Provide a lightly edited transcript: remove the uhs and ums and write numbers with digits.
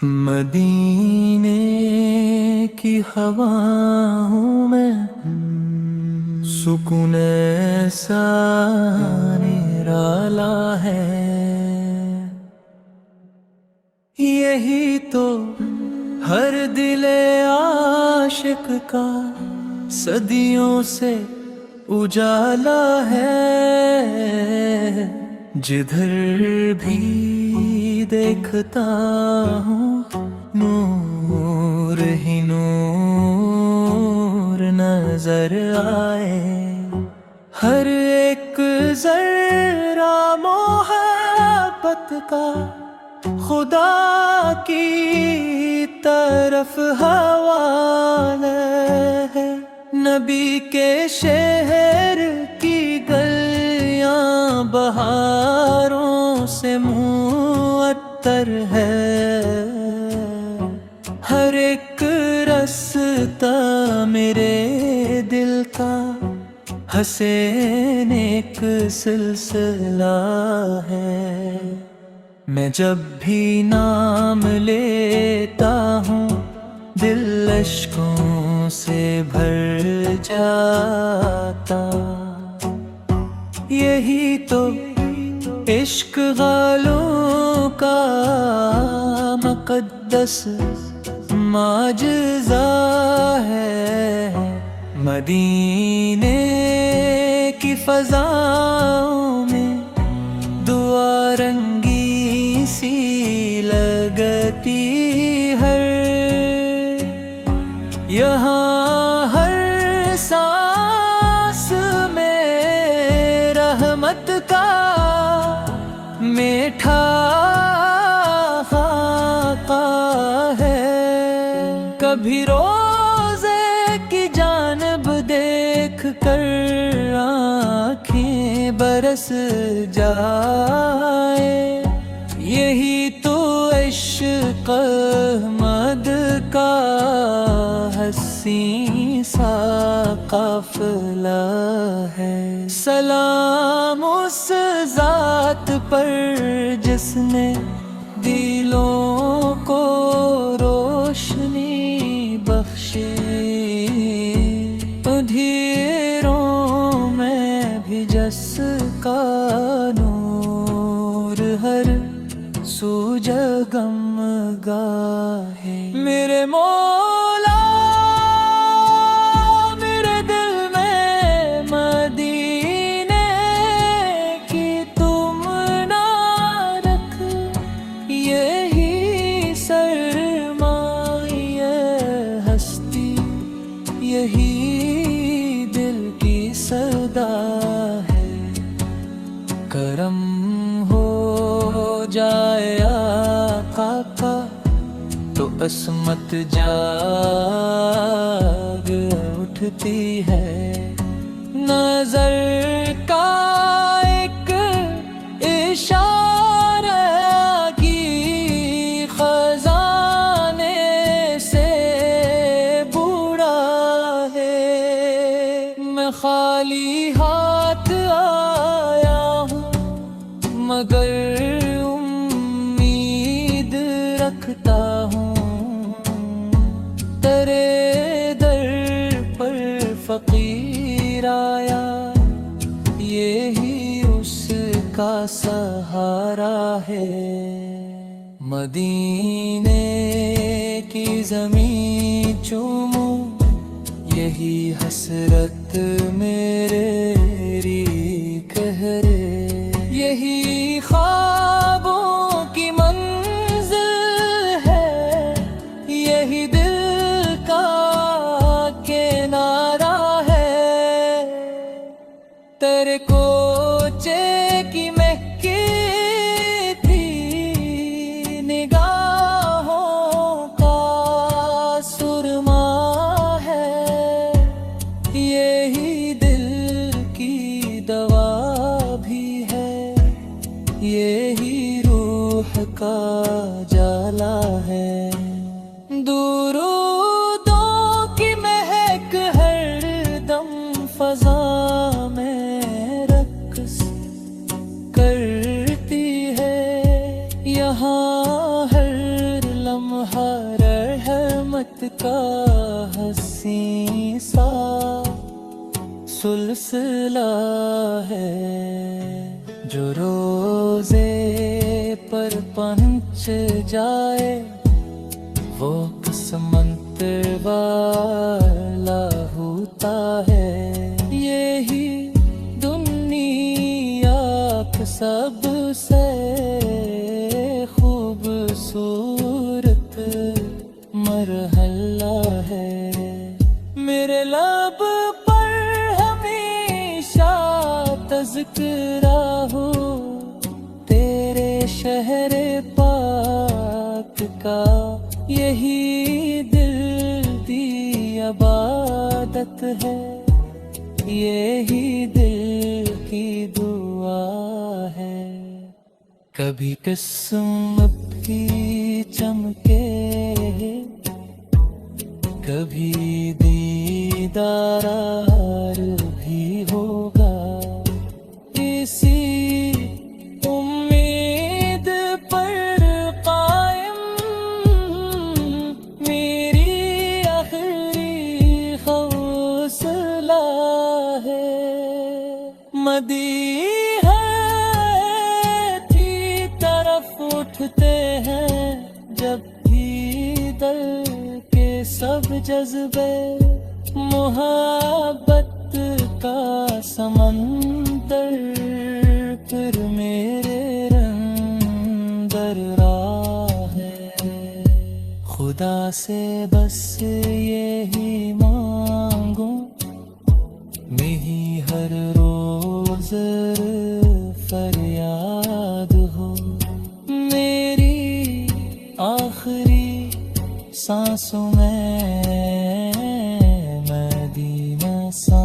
مدینے کی ہوا ہوں میں، سکون ایسا نرالا ہے، یہی تو ہر دل عاشق کا صدیوں سے اجالا ہے، جدھر بھی دیکھتا ہوں نور ہی نور نظر آئے، ہر ایک ذرہ محبت کا خدا کی طرف حوالہ ہے، نبی کے شہر کی گلیاں بہاروں سے معطر ہے، ہر ایک رستہ میرے دل کا حسین ایک سلسلہ ہے، میں جب بھی نام لیتا ہوں دل اشکوں سے بھر جاتا، یہی تو عشق والوں کا مقدس معجزہ ہے، مدینے کی فضاؤں میں دعا رنگی سی لگتی ہے، یہاں ہر سانس میں رحمت کا میٹھا خاکہ ہے، کبھی روزے کی جانب دیکھ کر آنکھیں برس جائے، یہی تو عشق احمد کا حسین سا قافلہ ہے، سلام اس ذات پر جس نے دلوں کو روشنی بخشی، اندھیروں میں بھی جس کا نور ہر سو جگمگا ہے، میرے مولا میرے دل میں مدینے کی تم نہ رکھ، یہی سرمایہ ہستی، یہی دل کی صدا ہے، کرم ہو جائے آقا کا تو عصمت جاگ اٹھتی ہے، نظر کا ایک اشارہ کی خزانے سے بوڑھا ہے، میں خالی ہاتھ آیا ہوں مگر امید رکھتا ہوں، تیرے در پر فقیر آیا، یہی اس کا سہارا ہے، مدینے کی زمین چوموں یہی حسرت میری کہرے، یہی خوابوں کی منزل ہے، یہی دل کا کنارہ ہے، تیرے کوچے کی مہکی تھی نگاہوں کا سرما ہے، یہی دل کی دوا بھی ہے، یہی رحمت کا حسین سا سلسلہ ہے، جو روزے پر پہنچ جائے وہ قسمت والا ہوتا ہے۔ یہی دنیا کا سب سے خوبصورت مرحلہ ہے۔ میرے لب پر ہمیشہ تذکرہ ہو تیرے شہر پاک کا، یہی دل دی عبادت ہے، یہی دل کی دعا ہے۔ کبھی قسمت بھی چمکے، کبھی دیدار بھی ہوگا، اسی امید پر قائم میری آخری حوصلہ ہے۔ مدیحہ کی طرف اٹھتے ہیں جب بھی دل کے سب جذبے، محبت کا سمندر پھر میرے اندر راہ ہے۔ خدا سے بس یہی مانگوں، میری ہر روز فریاد ہو، میری آخری سانسوں میں مدینہ سا